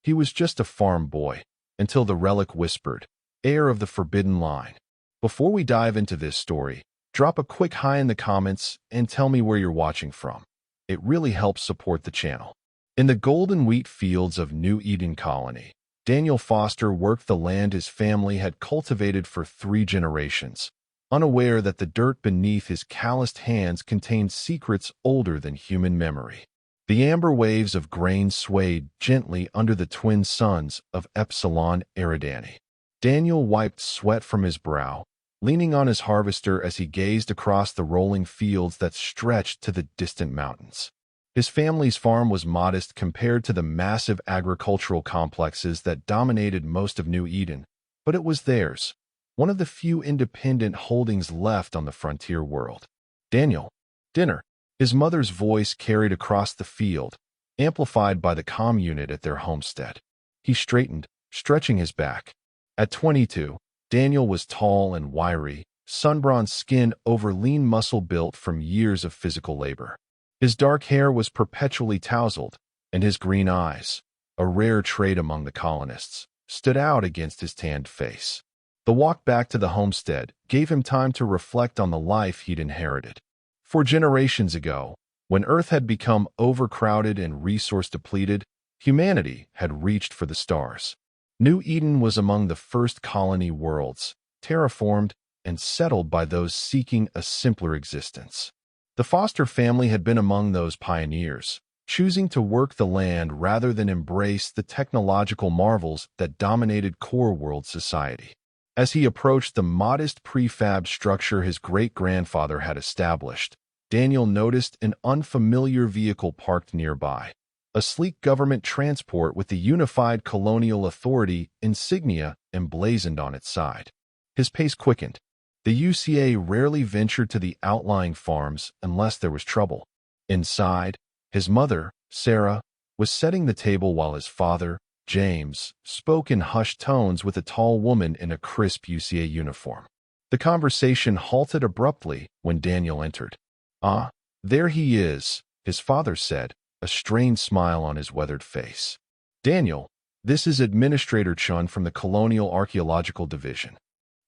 He was just a farm boy, until the Relic whispered, heir of the forbidden line. Before we dive into this story, drop a quick hi in the comments and tell me where you're watching from. It really helps support the channel. In the golden wheat fields of New Eden Colony, Daniel Foster worked the land his family had cultivated for 3 generations, unaware that the dirt beneath his calloused hands contained secrets older than human memory. The amber waves of grain swayed gently under the twin suns of Epsilon Eridani. Daniel wiped sweat from his brow, leaning on his harvester as he gazed across the rolling fields that stretched to the distant mountains. His family's farm was modest compared to the massive agricultural complexes that dominated most of New Eden, but it was theirs, one of the few independent holdings left on the frontier world. "Daniel, dinner," his mother's voice carried across the field, amplified by the comm unit at their homestead. He straightened, stretching his back. At 22, Daniel was tall and wiry, sun-bronzed skin over lean muscle built from years of physical labor. His dark hair was perpetually tousled, and his green eyes, a rare trait among the colonists, stood out against his tanned face. The walk back to the homestead gave him time to reflect on the life he'd inherited. 4 generations ago, when Earth had become overcrowded and resource-depleted, humanity had reached for the stars. New Eden was among the first colony worlds, terraformed and settled by those seeking a simpler existence. The Foster family had been among those pioneers, choosing to work the land rather than embrace the technological marvels that dominated core world society. As he approached the modest prefab structure his great-grandfather had established, Daniel noticed an unfamiliar vehicle parked nearby, a sleek government transport with the Unified Colonial Authority insignia emblazoned on its side. His pace quickened. The UCA rarely ventured to the outlying farms unless there was trouble. Inside, his mother, Sarah, was setting the table while his father, James, spoke in hushed tones with a tall woman in a crisp UCA uniform. The conversation halted abruptly when Daniel entered. "Ah, there he is," his father said, a strained smile on his weathered face. "Daniel, this is Administrator Chun from the Colonial Archaeological Division."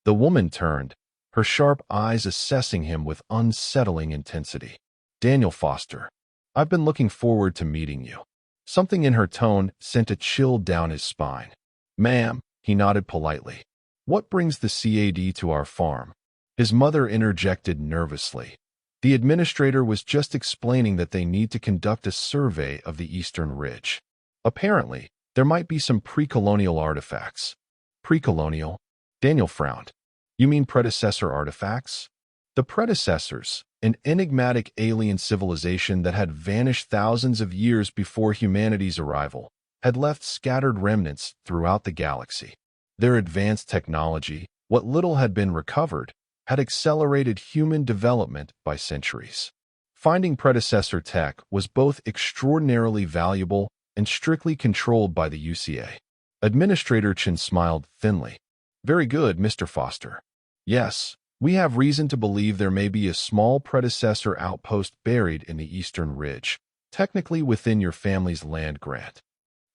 The woman turned, her sharp eyes assessing him with unsettling intensity. "Daniel Foster, I've been looking forward to meeting you." Something in her tone sent a chill down his spine. "Ma'am," he nodded politely. "What brings the CAD to our farm?" His mother interjected nervously. The administrator was just explaining that they need to conduct a survey of the Eastern Ridge. Apparently, there might be some pre-colonial artifacts. Pre-colonial? Daniel frowned. "You mean predecessor artifacts?" The predecessors, an enigmatic alien civilization that had vanished thousands of years before humanity's arrival, had left scattered remnants throughout the galaxy. Their advanced technology, what little had been recovered, had accelerated human development by centuries. Finding predecessor tech was both extraordinarily valuable and strictly controlled by the UCA. Administrator Chin smiled thinly. "Very good, Mr. Foster. Yes, we have reason to believe there may be a small predecessor outpost buried in the Eastern Ridge, technically within your family's land grant."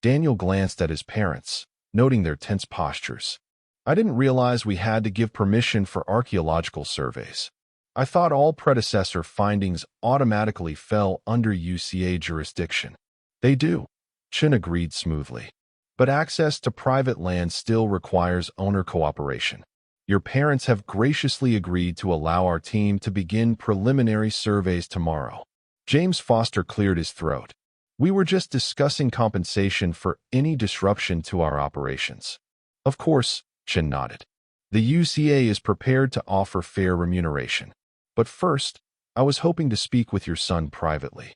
Daniel glanced at his parents, noting their tense postures. "I didn't realize we had to give permission for archaeological surveys. I thought all predecessor findings automatically fell under UCA jurisdiction." "They do," Chin agreed smoothly. "But access to private land still requires owner cooperation. Your parents have graciously agreed to allow our team to begin preliminary surveys tomorrow." James Foster cleared his throat. "We were just discussing compensation for any disruption to our operations." "Of course," Chin nodded. "The UCA is prepared to offer fair remuneration. But first, I was hoping to speak with your son privately."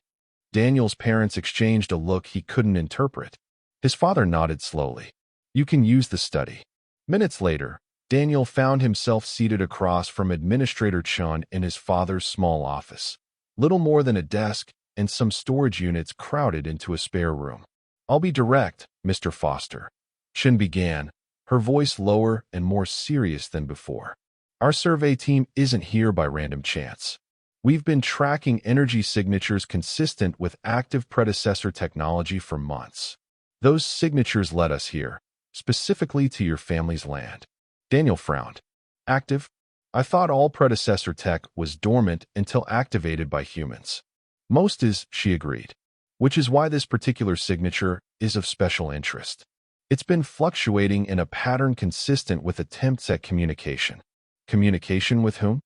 Daniel's parents exchanged a look he couldn't interpret. His father nodded slowly. "You can use the study." Minutes later, Daniel found himself seated across from Administrator Chun in his father's small office. Little more than a desk and some storage units crowded into a spare room. "I'll be direct, Mr. Foster," Chin began, her voice lower and more serious than before. "Our survey team isn't here by random chance. We've been tracking energy signatures consistent with active predecessor technology for months. Those signatures led us here, specifically to your family's land. Daniel frowned. Active? I thought all predecessor tech was dormant until activated by humans. Most is, she agreed. Which is why this particular signature is of special interest. It's been fluctuating in a pattern consistent with attempts at communication. Communication with whom?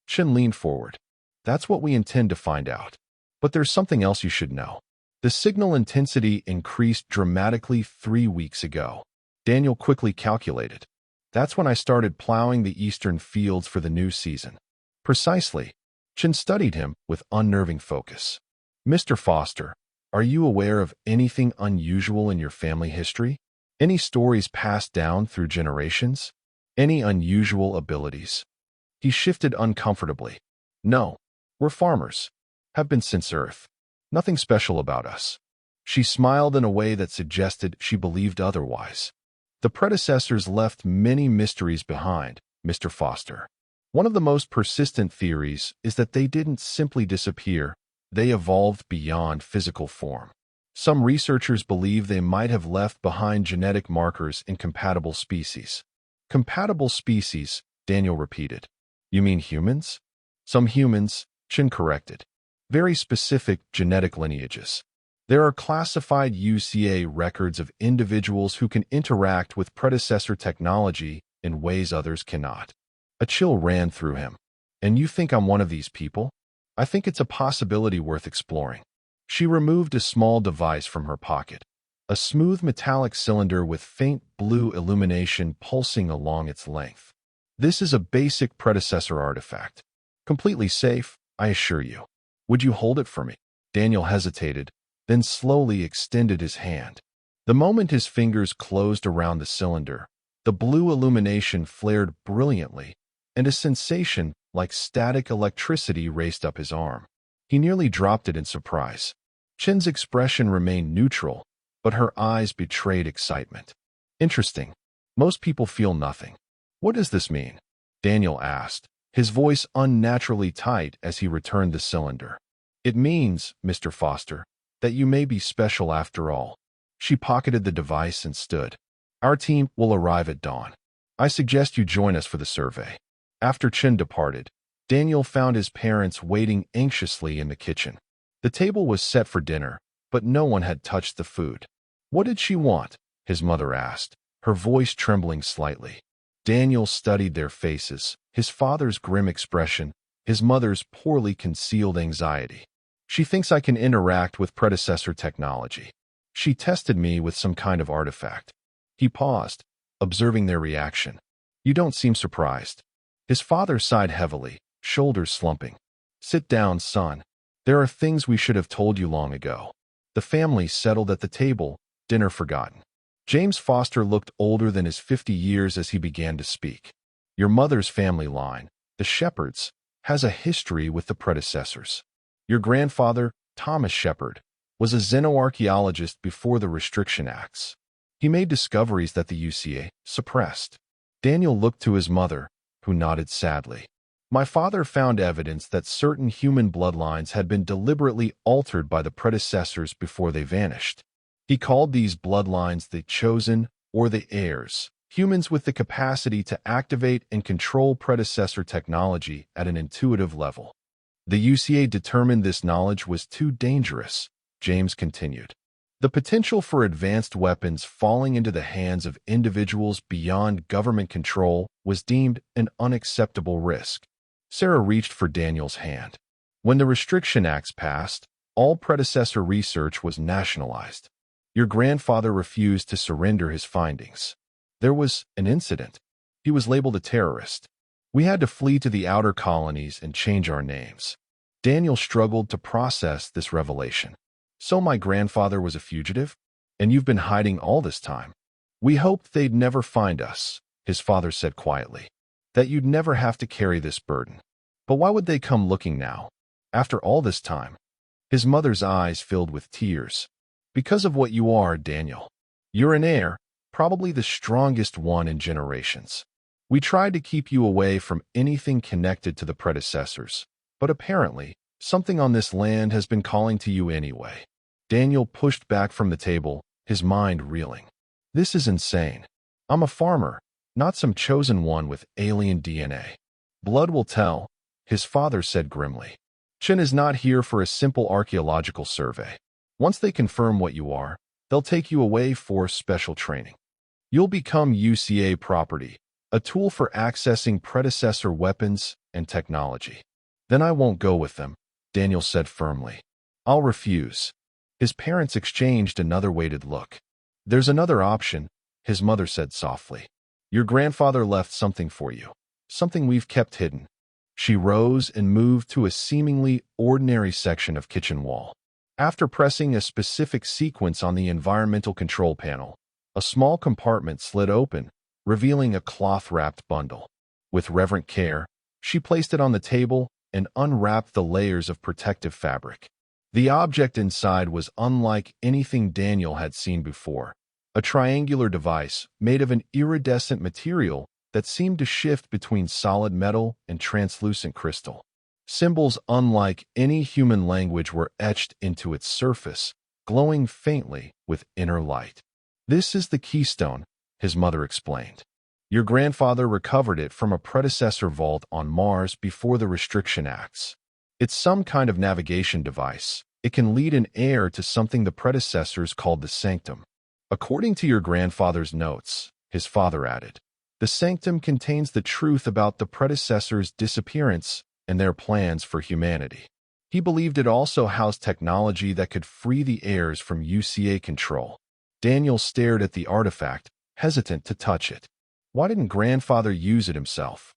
Chen leaned forward. That's what we intend to find out. But there's something else you should know. The signal intensity increased dramatically 3 weeks ago. Daniel quickly calculated. That's when I started plowing the eastern fields for the new season. Precisely. Chen studied him with unnerving focus. Mr. Foster, are you aware of anything unusual in your family history? Any stories passed down through generations? Any unusual abilities? He shifted uncomfortably. No. We're farmers. Have been since Earth. Nothing special about us. She smiled in a way that suggested she believed otherwise. The predecessors left many mysteries behind, Mr. Foster. One of the most persistent theories is that they didn't simply disappear, they evolved beyond physical form. Some researchers believe they might have left behind genetic markers in compatible species. Compatible species, Daniel repeated. You mean humans? Some humans, Chen corrected. Very specific genetic lineages. There are classified UCA records of individuals who can interact with predecessor technology in ways others cannot. A chill ran through him. And you think I'm one of these people? I think it's a possibility worth exploring. She removed a small device from her pocket, a smooth metallic cylinder with faint blue illumination pulsing along its length. This is a basic predecessor artifact. Completely safe, I assure you. Would you hold it for me? Daniel hesitated, then slowly extended his hand. The moment his fingers closed around the cylinder, the blue illumination flared brilliantly, and a sensation like static electricity raced up his arm. He nearly dropped it in surprise. Chen's expression remained neutral, but her eyes betrayed excitement. Interesting. Most people feel nothing. What does this mean? Daniel asked, his voice unnaturally tight as he returned the cylinder. It means, Mr. Foster, that you may be special after all. She pocketed the device and stood. Our team will arrive at dawn. I suggest you join us for the survey. After Chen departed, Daniel found his parents waiting anxiously in the kitchen. The table was set for dinner, but no one had touched the food. What did she want? His mother asked, her voice trembling slightly. Daniel studied their faces, his father's grim expression, his mother's poorly concealed anxiety. She thinks I can interact with predecessor technology. She tested me with some kind of artifact. He paused, observing their reaction. You don't seem surprised. His father sighed heavily, shoulders slumping. Sit down, son. There are things we should have told you long ago. The family settled at the table, dinner forgotten. James Foster looked older than his 50 years as he began to speak. Your mother's family line, the Shepherds, has a history with the predecessors. Your grandfather, Thomas Shepard, was a xenoarchaeologist before the Restriction Acts. He made discoveries that the UCA suppressed. Daniel looked to his mother, who nodded sadly. My father found evidence that certain human bloodlines had been deliberately altered by the predecessors before they vanished. He called these bloodlines the chosen or the heirs, humans with the capacity to activate and control predecessor technology at an intuitive level. The UCA determined this knowledge was too dangerous, James continued. The potential for advanced weapons falling into the hands of individuals beyond government control was deemed an unacceptable risk. Sarah reached for Daniel's hand. When the Restriction Acts passed, all predecessor research was nationalized. Your grandfather refused to surrender his findings. There was an incident. He was labeled a terrorist. We had to flee to the outer colonies and change our names. Daniel struggled to process this revelation. So my grandfather was a fugitive? And you've been hiding all this time? We hoped they'd never find us, his father said quietly. That you'd never have to carry this burden. But why would they come looking now? After all this time? His mother's eyes filled with tears. Because of what you are, Daniel. You're an heir, probably the strongest one in generations. We tried to keep you away from anything connected to the predecessors, but apparently, something on this land has been calling to you anyway. Daniel pushed back from the table, his mind reeling. This is insane. I'm a farmer, not some chosen one with alien DNA. Blood will tell, his father said grimly. Chen is not here for a simple archaeological survey. Once they confirm what you are, they'll take you away for special training. You'll become UCA property, a tool for accessing predecessor weapons and technology. Then I won't go with them, Daniel said firmly. I'll refuse. His parents exchanged another weighted look. There's another option, his mother said softly. Your grandfather left something for you, something we've kept hidden. She rose and moved to a seemingly ordinary section of kitchen wall. After pressing a specific sequence on the environmental control panel, a small compartment slid open, revealing a cloth-wrapped bundle. With reverent care, she placed it on the table and unwrapped the layers of protective fabric. The object inside was unlike anything Daniel had seen before, a triangular device made of an iridescent material that seemed to shift between solid metal and translucent crystal. Symbols unlike any human language were etched into its surface, glowing faintly with inner light. This is the keystone, his mother explained. Your grandfather recovered it from a predecessor vault on Mars before the Restriction Acts. It's some kind of navigation device. It can lead an heir to something the predecessors called the Sanctum. According to your grandfather's notes, his father added, the Sanctum contains the truth about the predecessors' disappearance and their plans for humanity. He believed it also housed technology that could free the heirs from UCA control. Daniel stared at the artifact, hesitant to touch it. Why didn't grandfather use it himself?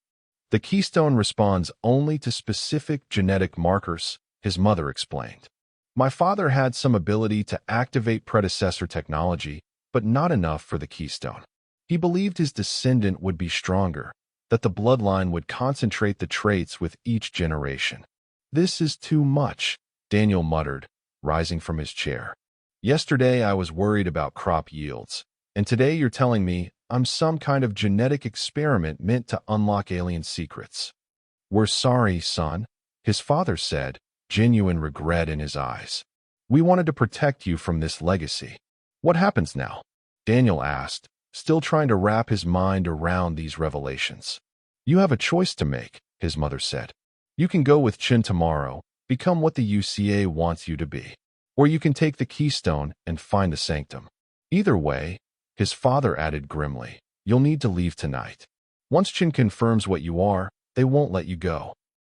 The keystone responds only to specific genetic markers, his mother explained. My father had some ability to activate predecessor technology, but not enough for the keystone. He believed his descendant would be stronger, that the bloodline would concentrate the traits with each generation. This is too much, Daniel muttered, rising from his chair. Yesterday I was worried about crop yields, and today you're telling me I'm some kind of genetic experiment meant to unlock alien secrets. We're sorry, son, his father said, genuine regret in his eyes. We wanted to protect you from this legacy. What happens now? Daniel asked, still trying to wrap his mind around these revelations. You have a choice to make, his mother said. You can go with Chin tomorrow, become what the UCA wants you to be. Or you can take the keystone and find the Sanctum. Either way, his father added grimly, you'll need to leave tonight. Once Chin confirms what you are, they won't let you go.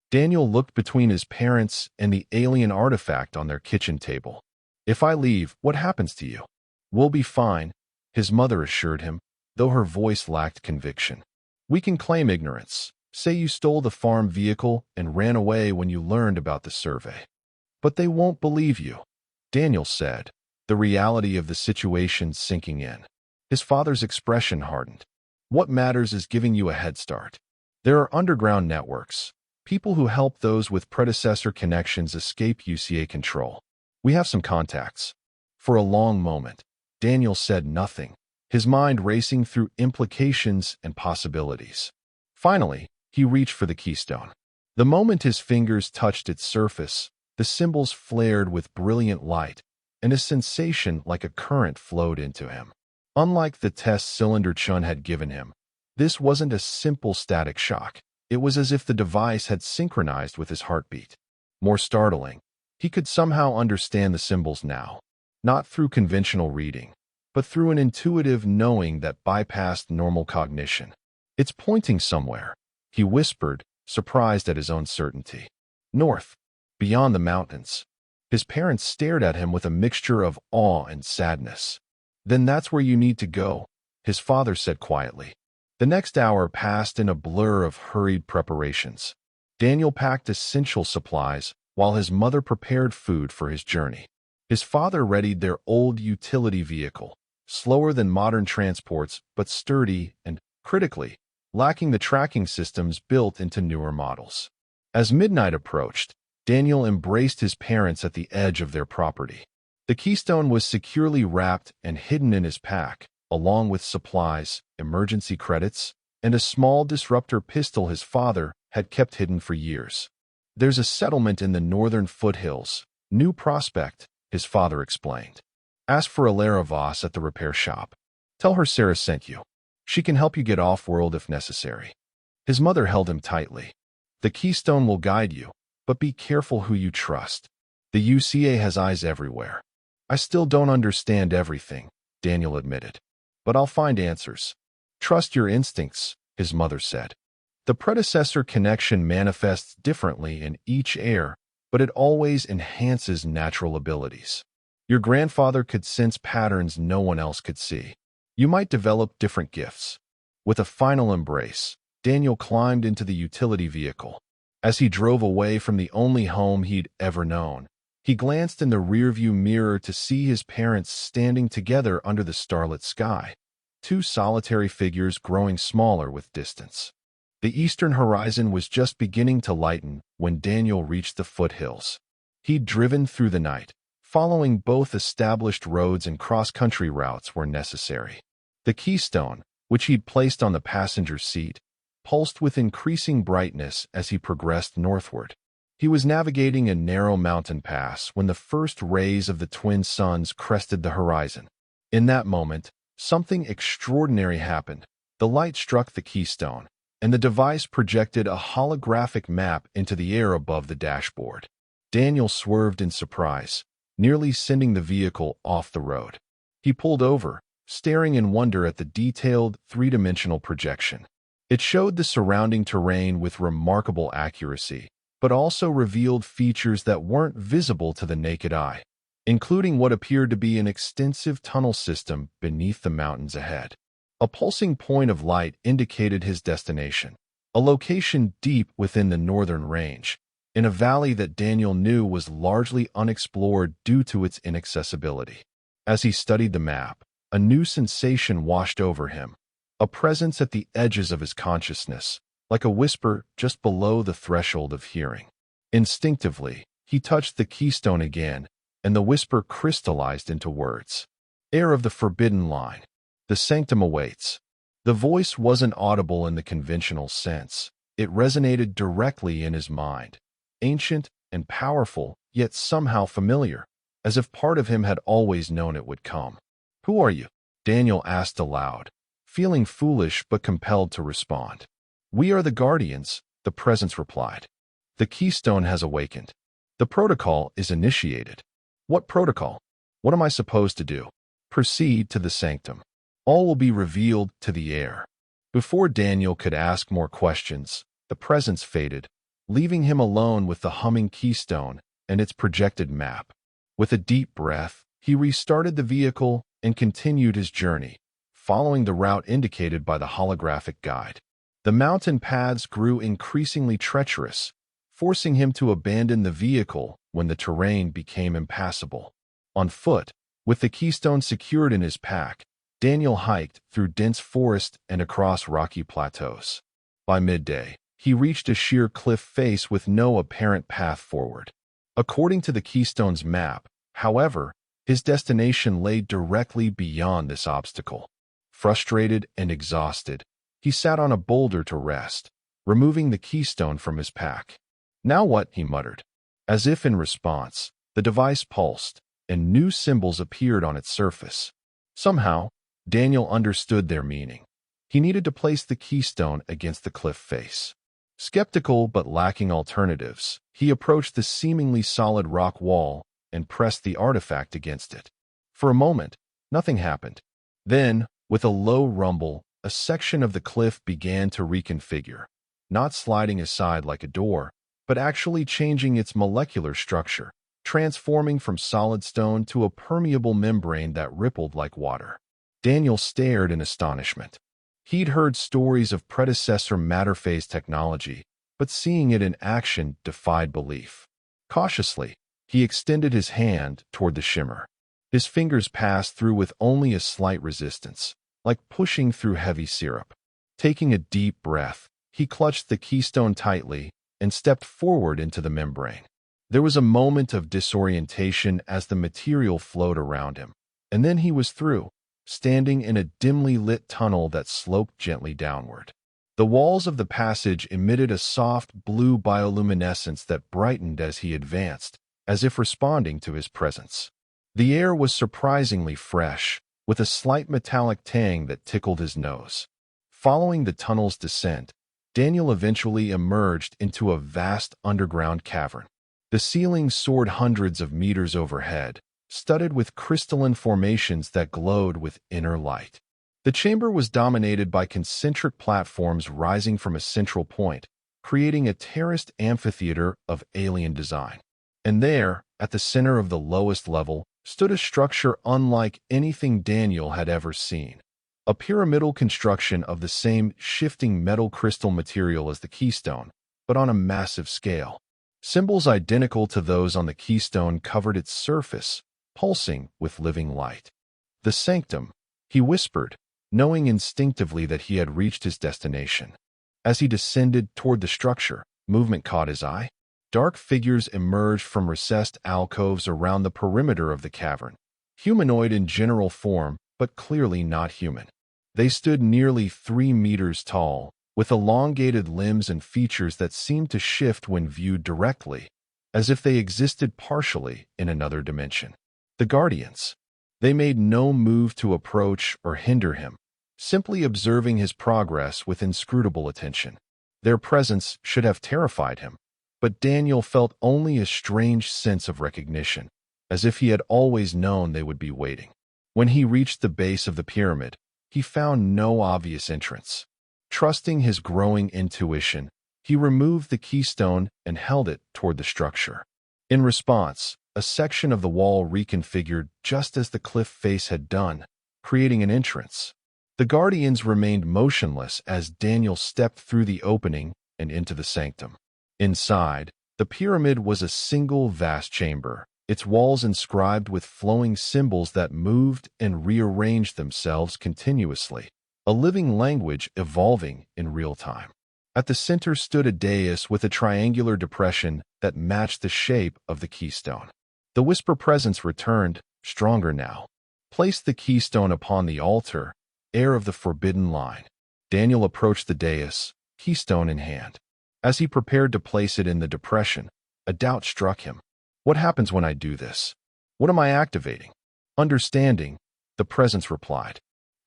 Daniel looked between his parents and the alien artifact on their kitchen table. If I leave, what happens to you? We'll be fine, his mother assured him, though her voice lacked conviction. We can claim ignorance. Say you stole the farm vehicle and ran away when you learned about the survey. But they won't believe you, Daniel said, the reality of the situation sinking in. His father's expression hardened. What matters is giving you a head start. There are underground networks, people who help those with predecessor connections escape UCA control. We have some contacts. For a long moment, Daniel said nothing, his mind racing through implications and possibilities. Finally, he reached for the keystone. The moment his fingers touched its surface, the symbols flared with brilliant light, and a sensation like a current flowed into him. Unlike the test cylinder Chun had given him, this wasn't a simple static shock. It was as if the device had synchronized with his heartbeat. More startling, he could somehow understand the symbols now, not through conventional reading, but through an intuitive knowing that bypassed normal cognition. It's pointing somewhere, he whispered, surprised at his own certainty. North, beyond the mountains. His parents stared at him with a mixture of awe and sadness. Then that's where you need to go, his father said quietly. The next hour passed in a blur of hurried preparations. Daniel packed essential supplies while his mother prepared food for his journey. His father readied their old utility vehicle, slower than modern transports but sturdy and, critically, lacking the tracking systems built into newer models. As midnight approached, Daniel embraced his parents at the edge of their property. The keystone was securely wrapped and hidden in his pack, along with supplies, emergency credits, and a small disruptor pistol his father had kept hidden for years. There's a settlement in the northern foothills, New Prospect, his father explained. Ask for Alara Voss at the repair shop. Tell her Sarah sent you. She can help you get off-world if necessary. His mother held him tightly. The keystone will guide you, but be careful who you trust. The UCA has eyes everywhere. I still don't understand everything, Daniel admitted. But I'll find answers. Trust your instincts, his mother said. The predecessor connection manifests differently in each heir, but it always enhances natural abilities. Your grandfather could sense patterns no one else could see. You might develop different gifts. With a final embrace, Daniel climbed into the utility vehicle. As he drove away from the only home he'd ever known, he glanced in the rearview mirror to see his parents standing together under the starlit sky, two solitary figures growing smaller with distance. The eastern horizon was just beginning to lighten when Daniel reached the foothills. He'd driven through the night, following both established roads and cross-country routes where necessary. The keystone, which he'd placed on the passenger seat, pulsed with increasing brightness as he progressed northward. He was navigating a narrow mountain pass when the first rays of the twin suns crested the horizon. In that moment, something extraordinary happened. The light struck the keystone, and the device projected a holographic map into the air above the dashboard. Daniel swerved in surprise, nearly sending the vehicle off the road. He pulled over, staring in wonder at the detailed, three-dimensional projection. It showed the surrounding terrain with remarkable accuracy, but also revealed features that weren't visible to the naked eye, including what appeared to be an extensive tunnel system beneath the mountains ahead. A pulsing point of light indicated his destination, a location deep within the northern range, in a valley that Daniel knew was largely unexplored due to its inaccessibility. As he studied the map, a new sensation washed over him, a presence at the edges of his consciousness, like a whisper just below the threshold of hearing. Instinctively, he touched the keystone again, and the whisper crystallized into words. Heir of the Forbidden Line. The sanctum awaits. The voice wasn't audible in the conventional sense. It resonated directly in his mind. Ancient and powerful, yet somehow familiar, as if part of him had always known it would come. Who are you? Daniel asked aloud, feeling foolish but compelled to respond. We are the Guardians, the presence replied. The keystone has awakened. The protocol is initiated. What protocol? What am I supposed to do? Proceed to the sanctum. All will be revealed to the heir. Before Daniel could ask more questions, the presence faded, leaving him alone with the humming keystone and its projected map. With a deep breath, he restarted the vehicle and continued his journey, following the route indicated by the holographic guide. The mountain paths grew increasingly treacherous, forcing him to abandon the vehicle when the terrain became impassable. On foot, with the keystone secured in his pack, Daniel hiked through dense forest and across rocky plateaus. By midday, he reached a sheer cliff face with no apparent path forward. According to the keystone's map, however, his destination lay directly beyond this obstacle. Frustrated and exhausted, he sat on a boulder to rest, removing the keystone from his pack. Now what? He muttered. As if in response, the device pulsed, and new symbols appeared on its surface. Somehow, Daniel understood their meaning. He needed to place the keystone against the cliff face. Skeptical but lacking alternatives, he approached the seemingly solid rock wall and pressed the artifact against it. For a moment, nothing happened. Then, with a low rumble, a section of the cliff began to reconfigure, not sliding aside like a door, but actually changing its molecular structure, transforming from solid stone to a permeable membrane that rippled like water. Daniel stared in astonishment. He'd heard stories of predecessor matter phase technology, but seeing it in action defied belief. Cautiously, he extended his hand toward the shimmer. His fingers passed through with only a slight resistance, like pushing through heavy syrup. Taking a deep breath, he clutched the keystone tightly and stepped forward into the membrane. There was a moment of disorientation as the material flowed around him, and then he was through, standing in a dimly lit tunnel that sloped gently downward. The walls of the passage emitted a soft blue bioluminescence that brightened as he advanced, as if responding to his presence. The air was surprisingly fresh, with a slight metallic tang that tickled his nose. Following the tunnel's descent, Daniel eventually emerged into a vast underground cavern. The ceiling soared hundreds of meters overhead, studded with crystalline formations that glowed with inner light. The chamber was dominated by concentric platforms rising from a central point, creating a terraced amphitheater of alien design. And there, at the center of the lowest level, stood a structure unlike anything Daniel had ever seen. A pyramidal construction of the same shifting metal crystal material as the keystone, but on a massive scale. Symbols identical to those on the keystone covered its surface, pulsing with living light. "The sanctum," he whispered, knowing instinctively that he had reached his destination. As he descended toward the structure, movement caught his eye. Dark figures emerged from recessed alcoves around the perimeter of the cavern, humanoid in general form, but clearly not human. They stood nearly 3 meters tall, with elongated limbs and features that seemed to shift when viewed directly, as if they existed partially in another dimension. The Guardians. They made no move to approach or hinder him, simply observing his progress with inscrutable attention. Their presence should have terrified him, but Daniel felt only a strange sense of recognition, as if he had always known they would be waiting. When he reached the base of the pyramid, he found no obvious entrance. Trusting his growing intuition, he removed the keystone and held it toward the structure. In response, a section of the wall reconfigured just as the cliff face had done, creating an entrance. The Guardians remained motionless as Daniel stepped through the opening and into the sanctum. Inside, the pyramid was a single vast chamber, its walls inscribed with flowing symbols that moved and rearranged themselves continuously, a living language evolving in real time. At the center stood a dais with a triangular depression that matched the shape of the keystone. The whisper presence returned, stronger now. Place the keystone upon the altar, heir of the forbidden line. Daniel approached the dais, keystone in hand. As he prepared to place it in the depression, a doubt struck him. What happens when I do this? What am I activating? Understanding, the presence replied.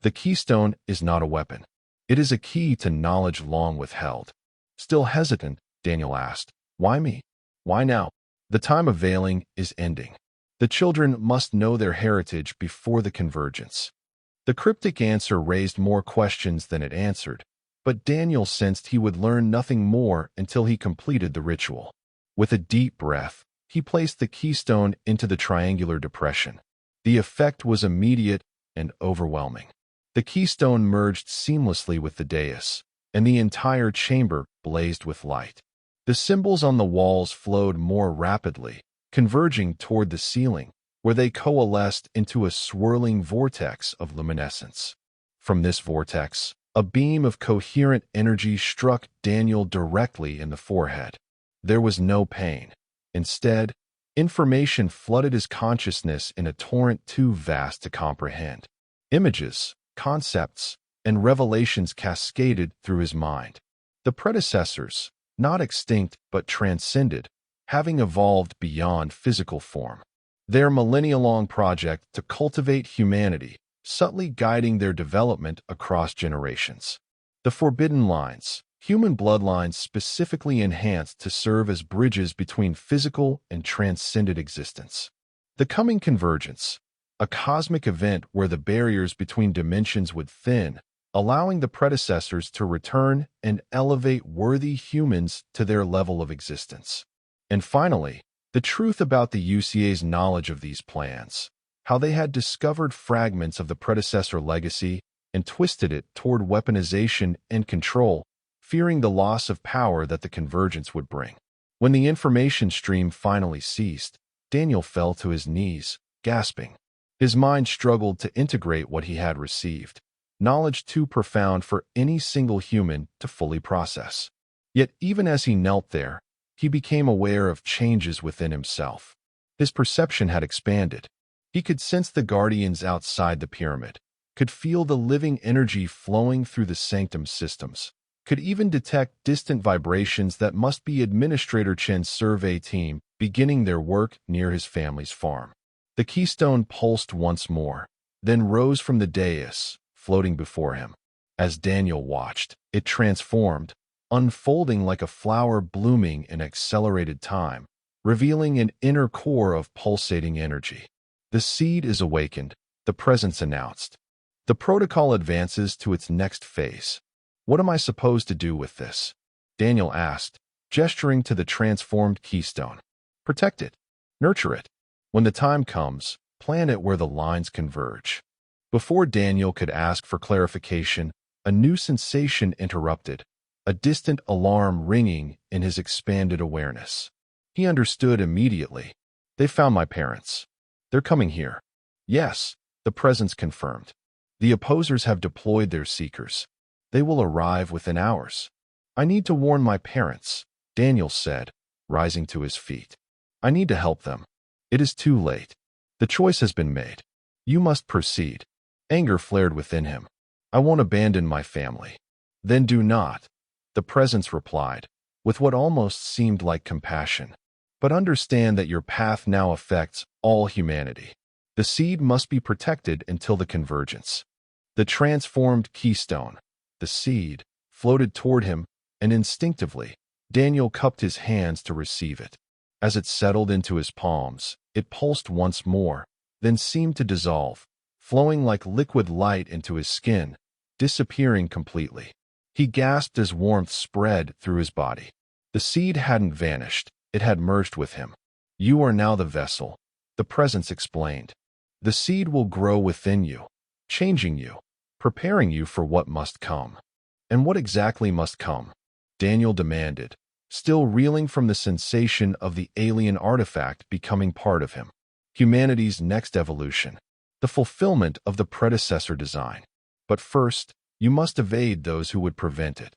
The keystone is not a weapon. It is a key to knowledge long withheld. Still hesitant, Daniel asked, "Why me? Why now? The time of veiling is ending. The children must know their heritage before the convergence." The cryptic answer raised more questions than it answered, but Daniel sensed he would learn nothing more until he completed the ritual. With a deep breath, he placed the keystone into the triangular depression. The effect was immediate and overwhelming. The keystone merged seamlessly with the dais, and the entire chamber blazed with light. The symbols on the walls flowed more rapidly, converging toward the ceiling, where they coalesced into a swirling vortex of luminescence. From this vortex, a beam of coherent energy struck Daniel directly in the forehead. There was no pain. Instead, information flooded his consciousness in a torrent too vast to comprehend. Images, concepts, and revelations cascaded through his mind. The predecessors, not extinct but transcended, having evolved beyond physical form. Their millennia-long project to cultivate humanity, subtly guiding their development across generations. The forbidden lines, human bloodlines specifically enhanced to serve as bridges between physical and transcended existence. The coming convergence, a cosmic event where the barriers between dimensions would thin, allowing the predecessors to return and elevate worthy humans to their level of existence. And finally, the truth about the UCA's knowledge of these plans, how they had discovered fragments of the predecessor legacy and twisted it toward weaponization and control, fearing the loss of power that the convergence would bring. When the information stream finally ceased, Daniel fell to his knees, gasping. His mind struggled to integrate what he had received, knowledge too profound for any single human to fully process. Yet even as he knelt there, he became aware of changes within himself. His perception had expanded. He could sense the guardians outside the pyramid, could feel the living energy flowing through the sanctum systems, could even detect distant vibrations that must be Administrator Chen's survey team beginning their work near his family's farm. The keystone pulsed once more, then rose from the dais, floating before him. As Daniel watched, it transformed, unfolding like a flower blooming in accelerated time, revealing an inner core of pulsating energy. The seed is awakened, the presence announced. The protocol advances to its next phase. What am I supposed to do with this? Daniel asked, gesturing to the transformed keystone. Protect it. Nurture it. When the time comes, plant it where the lines converge. Before Daniel could ask for clarification, a new sensation interrupted, a distant alarm ringing in his expanded awareness. He understood immediately. They found my parents. They're coming here. Yes, the presence confirmed. The opposers have deployed their seekers. They will arrive within hours. I need to warn my parents, Daniel said, rising to his feet. I need to help them. It is too late. The choice has been made. You must proceed. Anger flared within him. I won't abandon my family. Then do not, the presence replied, with what almost seemed like compassion. But understand that your path now affects all humanity. The seed must be protected until the convergence. The transformed keystone, the seed, floated toward him, and instinctively, Daniel cupped his hands to receive it. As it settled into his palms, it pulsed once more, then seemed to dissolve, flowing like liquid light into his skin, disappearing completely. He gasped as warmth spread through his body. The seed hadn't vanished, it had merged with him. You are now the vessel, the presence explained. The seed will grow within you, changing you, preparing you for what must come. And what exactly must come? Daniel demanded, still reeling from the sensation of the alien artifact becoming part of him. Humanity's next evolution, the fulfillment of the predecessor design. But first, you must evade those who would prevent it.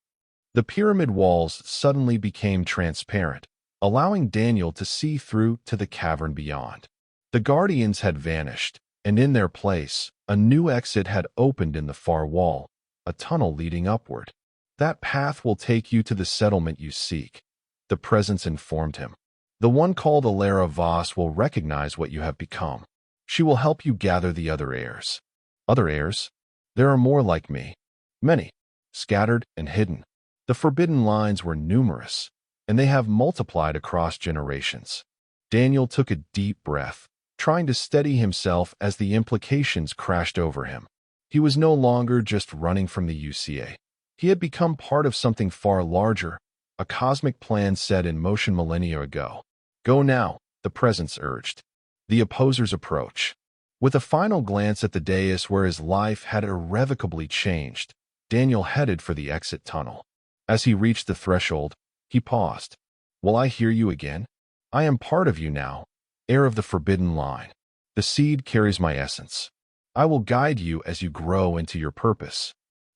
The pyramid walls suddenly became transparent, allowing Daniel to see through to the cavern beyond. The guardians had vanished, and in their place, a new exit had opened in the far wall, a tunnel leading upward. That path will take you to the settlement you seek, the presence informed him. The one called Alara Voss will recognize what you have become. She will help you gather the other heirs. Other heirs? There are more like me. Many, scattered and hidden. The forbidden lines were numerous, and they have multiplied across generations. Daniel took a deep breath, trying to steady himself as the implications crashed over him. He was no longer just running from the UCA. He had become part of something far larger, a cosmic plan set in motion millennia ago. Go now, the presence urged. The opposers approach. With a final glance at the dais where his life had irrevocably changed, Daniel headed for the exit tunnel. As he reached the threshold, he paused. Will I hear you again? I am part of you now, heir of the forbidden line. The seed carries my essence. I will guide you as you grow into your purpose.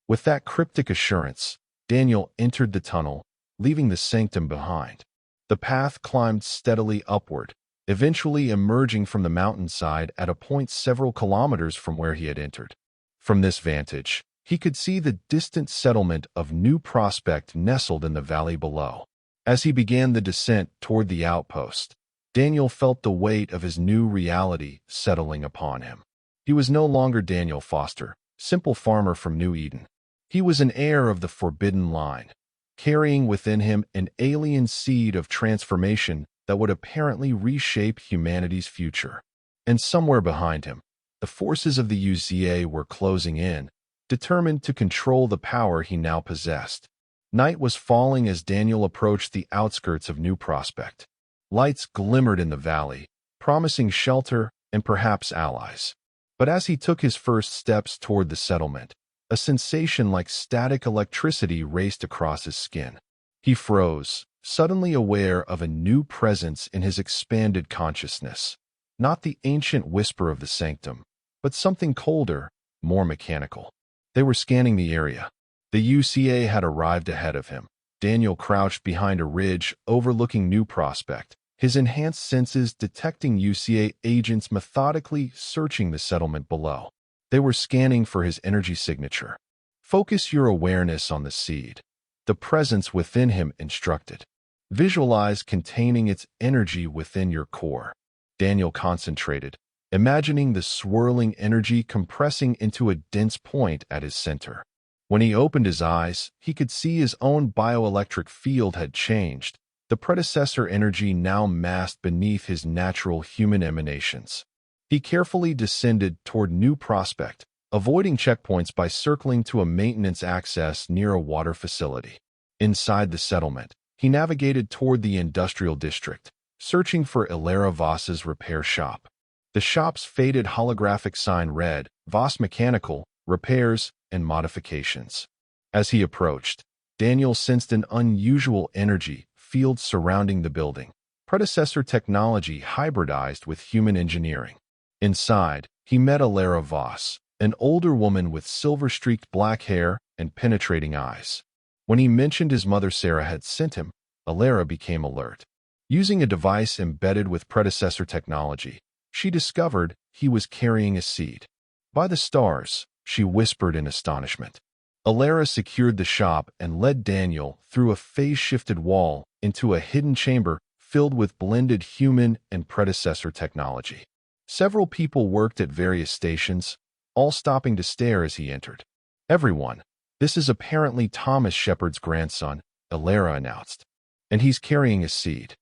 With that cryptic assurance, Daniel entered the tunnel, leaving the sanctum behind. The path climbed steadily upward, eventually emerging from the mountainside at a point several kilometers from where he had entered. From this vantage, he could see the distant settlement of New Prospect nestled in the valley below. As he began the descent toward the outpost, Daniel felt the weight of his new reality settling upon him. He was no longer Daniel Foster, simple farmer from New Eden. He was an heir of the forbidden line, carrying within him an alien seed of transformation that would apparently reshape humanity's future. And somewhere behind him, the forces of the UZA were closing in, determined to control the power he now possessed. Night was falling as Daniel approached the outskirts of New Prospect. Lights glimmered in the valley, promising shelter and perhaps allies. But as he took his first steps toward the settlement, a sensation like static electricity raced across his skin. He froze, suddenly aware of a new presence in his expanded consciousness. Not the ancient whisper of the sanctum, but something colder, more mechanical. They were scanning the area. The UCA had arrived ahead of him. Daniel crouched behind a ridge overlooking New Prospect, his enhanced senses detecting UCA agents methodically searching the settlement below. They were scanning for his energy signature. Focus your awareness on the seed. The presence within him instructed. Visualize containing its energy within your core. Daniel concentrated, imagining the swirling energy compressing into a dense point at his center. When he opened his eyes, he could see his own bioelectric field had changed, the predecessor energy now massed beneath his natural human emanations. He carefully descended toward New Prospect, avoiding checkpoints by circling to a maintenance access near a water facility. Inside the settlement, he navigated toward the industrial district, searching for Ilera Voss's repair shop. The shop's faded holographic sign read, Voss Mechanical, Repairs and Modifications. As he approached, Daniel sensed an unusual energy field surrounding the building, predecessor technology hybridized with human engineering. Inside, he met Ilera Voss, an older woman with silver-streaked black hair and penetrating eyes. When he mentioned his mother Sarah had sent him, Ilera became alert. Using a device embedded with predecessor technology, she discovered he was carrying a seed. By the stars, she whispered in astonishment. Ilera secured the shop and led Daniel through a phase-shifted wall into a hidden chamber filled with blended human and predecessor technology. Several people worked at various stations, all stopping to stare as he entered. Everyone, this is apparently Thomas Shepard's grandson, Ilera announced. And he's carrying a seed.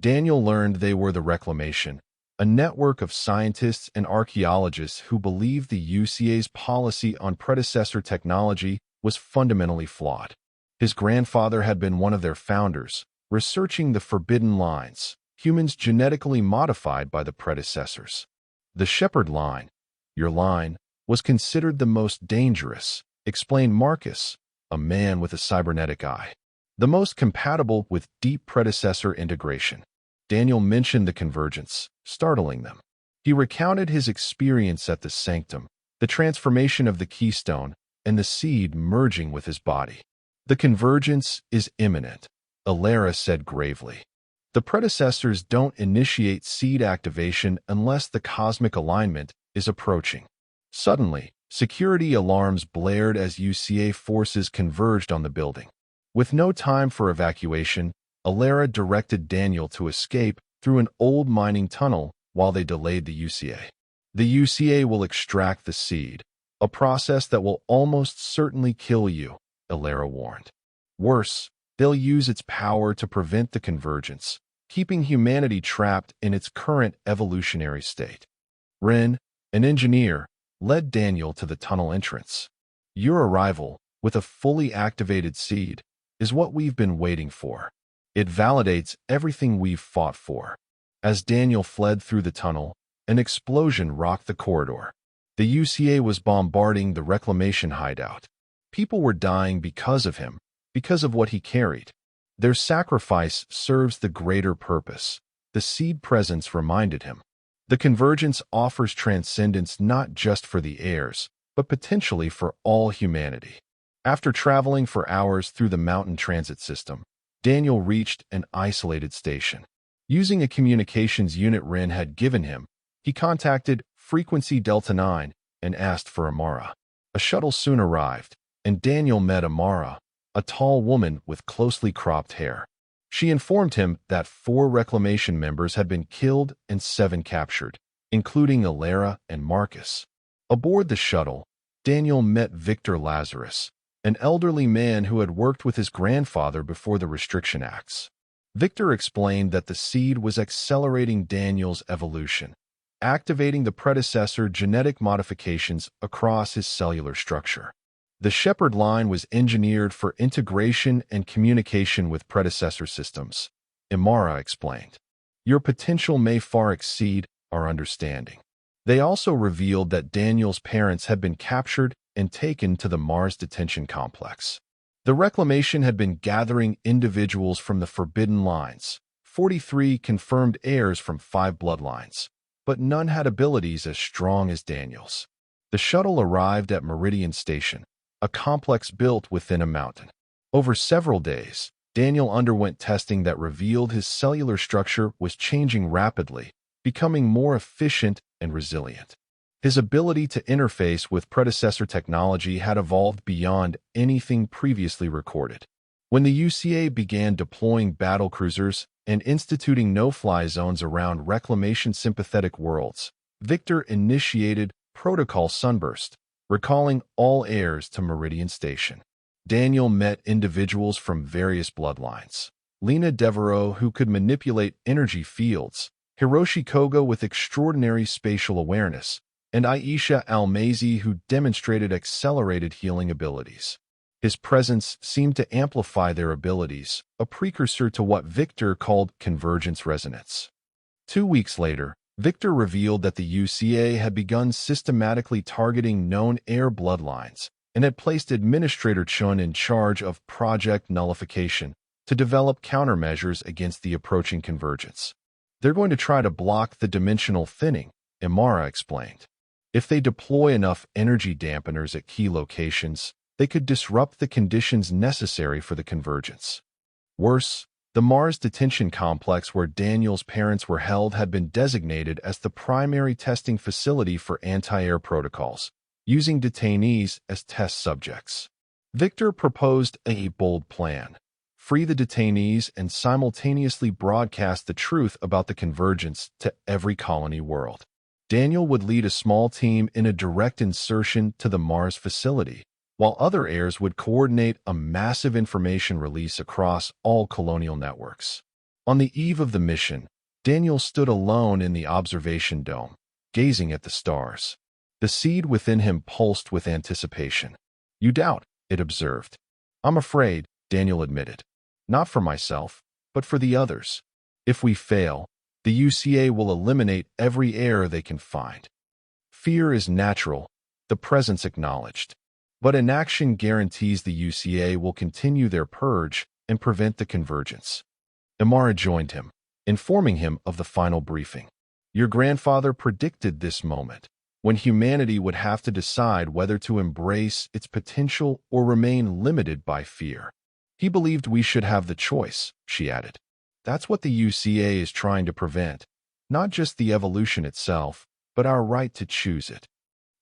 Daniel learned they were the Reclamation, a network of scientists and archaeologists who believed the UCA's policy on predecessor technology was fundamentally flawed. His grandfather had been one of their founders, researching the forbidden lines, humans genetically modified by the predecessors. The Shepard line, your line, was considered the most dangerous, explained Marcus, a man with a cybernetic eye. The most compatible with deep predecessor integration. Daniel mentioned the convergence, startling them. He recounted his experience at the sanctum, the transformation of the keystone, and the seed merging with his body. The convergence is imminent, Ilera said gravely. The predecessors don't initiate seed activation unless the cosmic alignment is approaching. Suddenly, security alarms blared as UCA forces converged on the building. With no time for evacuation, Ilera directed Daniel to escape through an old mining tunnel while they delayed the UCA. The UCA will extract the seed, a process that will almost certainly kill you, Ilera warned. Worse, they'll use its power to prevent the convergence, keeping humanity trapped in its current evolutionary state. Ren, an engineer, led Daniel to the tunnel entrance. Your arrival, with a fully activated seed, is what we've been waiting for. It validates everything we've fought for. As Daniel fled through the tunnel, an explosion rocked the corridor. The UCA was bombarding the Reclamation hideout. People were dying because of him, because of what he carried. Their sacrifice serves the greater purpose, the seed presence reminded him. The convergence offers transcendence not just for the heirs, but potentially for all humanity. After traveling for hours through the mountain transit system, Daniel reached an isolated station. Using a communications unit Ren had given him, he contacted Frequency Delta 9 and asked for Amara. A shuttle soon arrived, and Daniel met Amara, a tall woman with closely cropped hair. She informed him that 4 Reclamation members had been killed and 7 captured, including Ilera and Marcus. Aboard the shuttle, Daniel met Victor Lazarus, an elderly man who had worked with his grandfather before the Restriction Acts. Victor explained that the seed was accelerating Daniel's evolution, activating the predecessor genetic modifications across his cellular structure. The Shepard line was engineered for integration and communication with predecessor systems, Imara explained. Your potential may far exceed our understanding. They also revealed that Daniel's parents had been captured and taken to the Mars detention complex. The Reclamation had been gathering individuals from the forbidden lines, 43 confirmed heirs from 5 bloodlines, but none had abilities as strong as Daniel's. The shuttle arrived at Meridian Station, a complex built within a mountain. Over several days, Daniel underwent testing that revealed his cellular structure was changing rapidly, becoming more efficient and resilient. His ability to interface with predecessor technology had evolved beyond anything previously recorded. When the UCA began deploying battlecruisers and instituting no-fly zones around Reclamation sympathetic worlds, Victor initiated Protocol Sunburst, recalling all heirs to Meridian Station. Daniel met individuals from various bloodlines. Lena Devereaux, who could manipulate energy fields, Hiroshi Koga with extraordinary spatial awareness, and Aisha Almazy, who demonstrated accelerated healing abilities. His presence seemed to amplify their abilities, a precursor to what Victor called convergence resonance. 2 weeks later, Victor revealed that the UCA had begun systematically targeting known heir bloodlines and had placed Administrator Chun in charge of Project Nullification to develop countermeasures against the approaching convergence. They're going to try to block the dimensional thinning, Imara explained. If they deploy enough energy dampeners at key locations, they could disrupt the conditions necessary for the convergence. Worse, the Mars detention complex where Daniel's parents were held had been designated as the primary testing facility for anti-air protocols, using detainees as test subjects. Victor proposed a bold plan: free the detainees and simultaneously broadcast the truth about the convergence to every colony world. Daniel would lead a small team in a direct insertion to the Mars facility, while other heirs would coordinate a massive information release across all colonial networks. On the eve of the mission, Daniel stood alone in the observation dome, gazing at the stars. The seed within him pulsed with anticipation. "You doubt," it observed. "I'm afraid," Daniel admitted. "Not for myself, but for the others. If we fail, the UCA will eliminate every heir they can find." Fear is natural, the presence acknowledged. But inaction guarantees the UCA will continue their purge and prevent the convergence. Imara joined him, informing him of the final briefing. "Your grandfather predicted this moment, when humanity would have to decide whether to embrace its potential or remain limited by fear. He believed we should have the choice," she added. "That's what the UCA is trying to prevent, not just the evolution itself, but our right to choose it."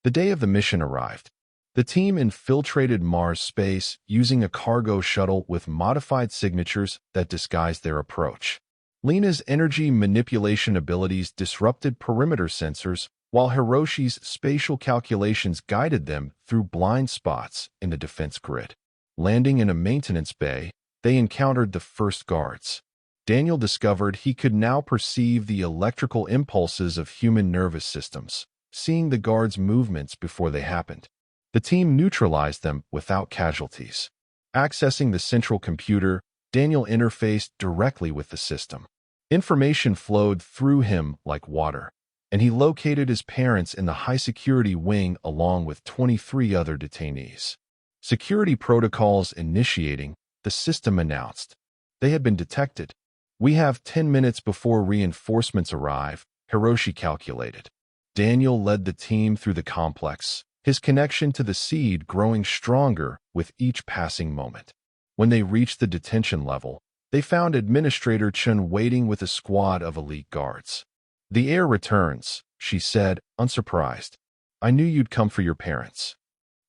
The day of the mission arrived. The team infiltrated Mars space using a cargo shuttle with modified signatures that disguised their approach. Lena's energy manipulation abilities disrupted perimeter sensors, while Hiroshi's spatial calculations guided them through blind spots in the defense grid. Landing in a maintenance bay, they encountered the first guards. Daniel discovered he could now perceive the electrical impulses of human nervous systems, seeing the guards' movements before they happened. The team neutralized them without casualties. Accessing the central computer, Daniel interfaced directly with the system. Information flowed through him like water, and he located his parents in the high-security wing along with 23 other detainees. Security protocols initiating, the system announced. They had been detected. "We have 10 minutes before reinforcements arrive," Hiroshi calculated. Daniel led the team through the complex, his connection to the seed growing stronger with each passing moment. When they reached the detention level, they found Administrator Chun waiting with a squad of elite guards. "The heir returns," she said, unsurprised. "I knew you'd come for your parents."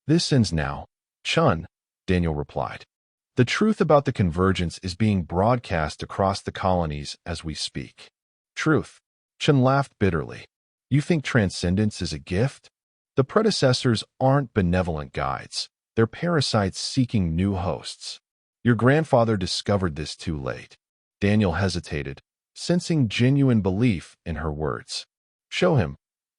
"This ends now, Chun," Daniel replied. "The truth about the convergence is being broadcast across the colonies as we speak." "Truth?" Chun laughed bitterly. "You think transcendence is a gift? The predecessors aren't benevolent guides. They're parasites seeking new hosts. Your grandfather discovered this too late." Daniel hesitated, sensing genuine belief in her words. "Show him."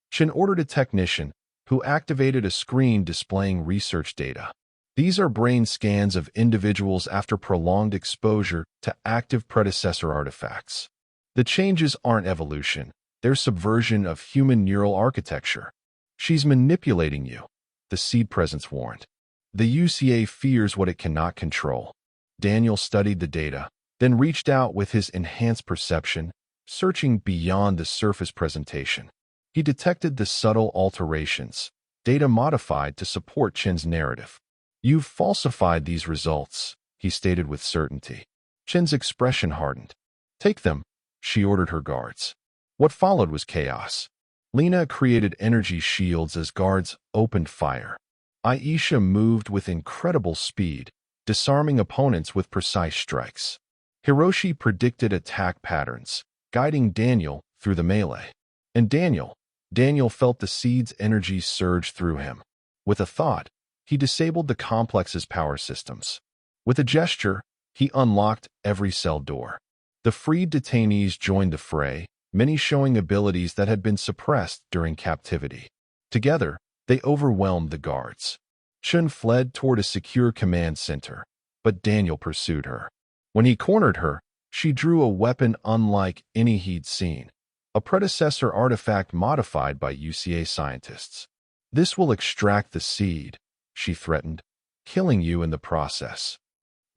Chen ordered a technician, who activated a screen displaying research data. These are brain scans of individuals after prolonged exposure to active predecessor artifacts. The changes aren't evolution, they're subversion of human neural architecture. "She's manipulating you," the seed presence warned. "The UCA fears what it cannot control." Daniel studied the data, then reached out with his enhanced perception, searching beyond the surface presentation. He detected the subtle alterations, data modified to support Chen's narrative. "You've falsified these results," he stated with certainty. Chen's expression hardened. "Take them," she ordered her guards. What followed was chaos. Lena created energy shields as guards opened fire. Aisha moved with incredible speed, disarming opponents with precise strikes. Hiroshi predicted attack patterns, guiding Daniel through the melee. And Daniel, Daniel felt the seed's energy surge through him. With a thought, he disabled the complex's power systems. With a gesture, he unlocked every cell door. The freed detainees joined the fray, many showing abilities that had been suppressed during captivity. Together, they overwhelmed the guards. Chun fled toward a secure command center, but Daniel pursued her. When he cornered her, she drew a weapon unlike any he'd seen, a predecessor artifact modified by UCA scientists. "This will extract the seed," she threatened, "killing you in the process."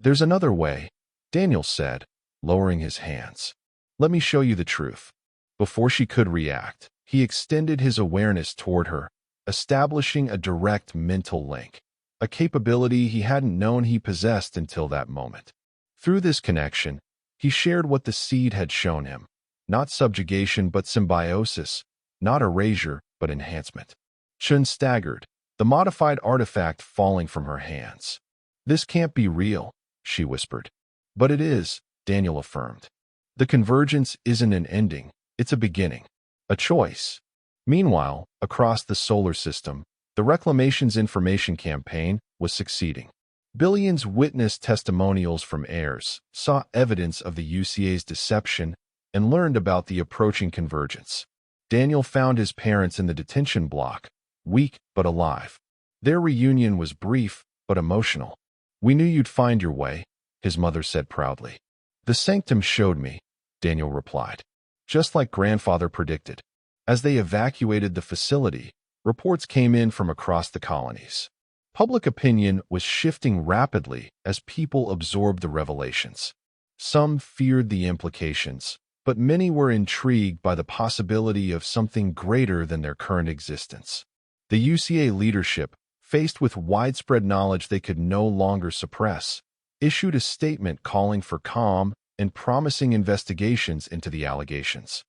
"There's another way," Daniel said, lowering his hands. "Let me show you the truth." Before she could react, he extended his awareness toward her, establishing a direct mental link, a capability he hadn't known he possessed until that moment. Through this connection, he shared what the seed had shown him, not subjugation but symbiosis, not erasure but enhancement. Chun staggered, the modified artifact falling from her hands. "This can't be real," she whispered. "But it is," Daniel affirmed. "The convergence isn't an ending, it's a beginning, a choice." Meanwhile, across the solar system, the Reclamation's information campaign was succeeding. Billions witnessed testimonials from heirs, saw evidence of the UCA's deception, and learned about the approaching convergence. Daniel found his parents in the detention block, weak but alive. Their reunion was brief but emotional. "We knew you'd find your way," his mother said proudly. "The sanctum showed me," Daniel replied. "Just like grandfather predicted." As they evacuated the facility, reports came in from across the colonies. Public opinion was shifting rapidly as people absorbed the revelations. Some feared the implications, but many were intrigued by the possibility of something greater than their current existence. The UCA leadership, faced with widespread knowledge they could no longer suppress, issued a statement calling for calm and promising investigations into the allegations.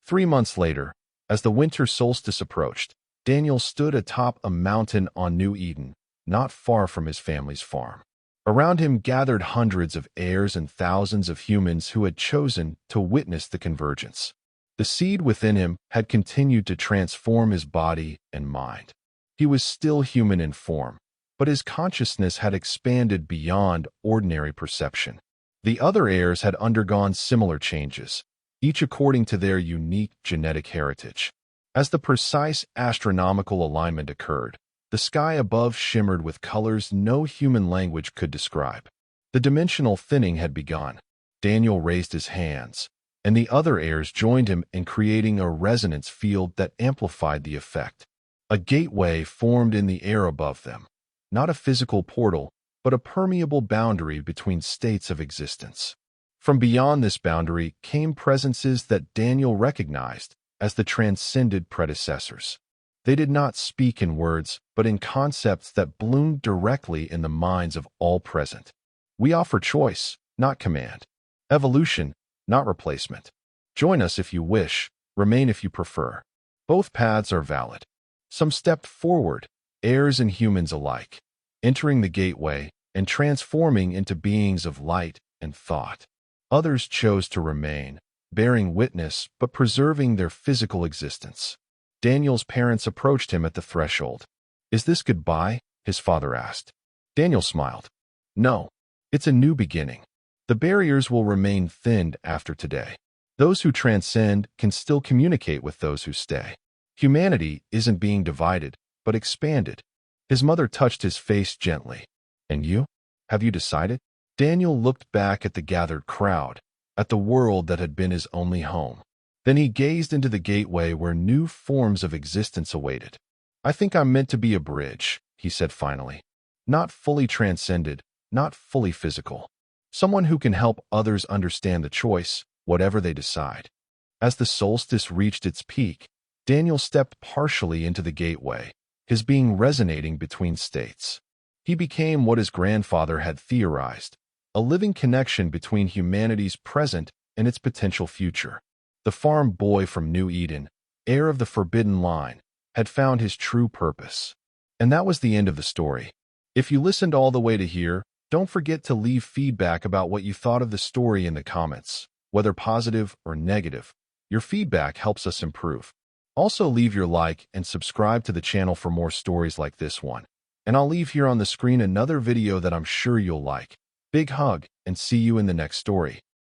3 months later, as the winter solstice approached, Daniel stood atop a mountain on New Eden, not far from his family's farm. Around him gathered hundreds of heirs and thousands of humans who had chosen to witness the convergence. The seed within him had continued to transform his body and mind. He was still human in form, but his consciousness had expanded beyond ordinary perception. The other heirs had undergone similar changes, each according to their unique genetic heritage. As the precise astronomical alignment occurred, the sky above shimmered with colors no human language could describe. The dimensional thinning had begun. Daniel raised his hands, and the other heirs joined him in creating a resonance field that amplified the effect. A gateway formed in the air above them, not a physical portal, but a permeable boundary between states of existence. From beyond this boundary came presences that Daniel recognized as the transcended predecessors. They did not speak in words, but in concepts that bloomed directly in the minds of all present. "We offer choice, not command. Evolution, not replacement. Join us if you wish, remain if you prefer. Both paths are valid." Some stepped forward, heirs and humans alike, entering the gateway and transforming into beings of light and thought. Others chose to remain, bearing witness but preserving their physical existence. Daniel's parents approached him at the threshold. "Is this goodbye?" his father asked. Daniel smiled. "No, it's a new beginning. The barriers will remain thinned after today. Those who transcend can still communicate with those who stay. Humanity isn't being divided, but expanded." His mother touched his face gently. "And you? Have you decided?" Daniel looked back at the gathered crowd, at the world that had been his only home. Then he gazed into the gateway where new forms of existence awaited. "I think I'm meant to be a bridge," he said finally. "Not fully transcended, not fully physical. Someone who can help others understand the choice, whatever they decide." As the solstice reached its peak, Daniel stepped partially into the gateway, his being resonating between states. He became what his grandfather had theorized, a living connection between humanity's present and its potential future. The farm boy from New Eden, heir of the forbidden line, had found his true purpose. And that was the end of the story. If you listened all the way to here, don't forget to leave feedback about what you thought of the story in the comments, whether positive or negative. Your feedback helps us improve. Also, leave your like and subscribe to the channel for more stories like this one. And I'll leave here on the screen another video that I'm sure you'll like. Big hug, and see you in the next story.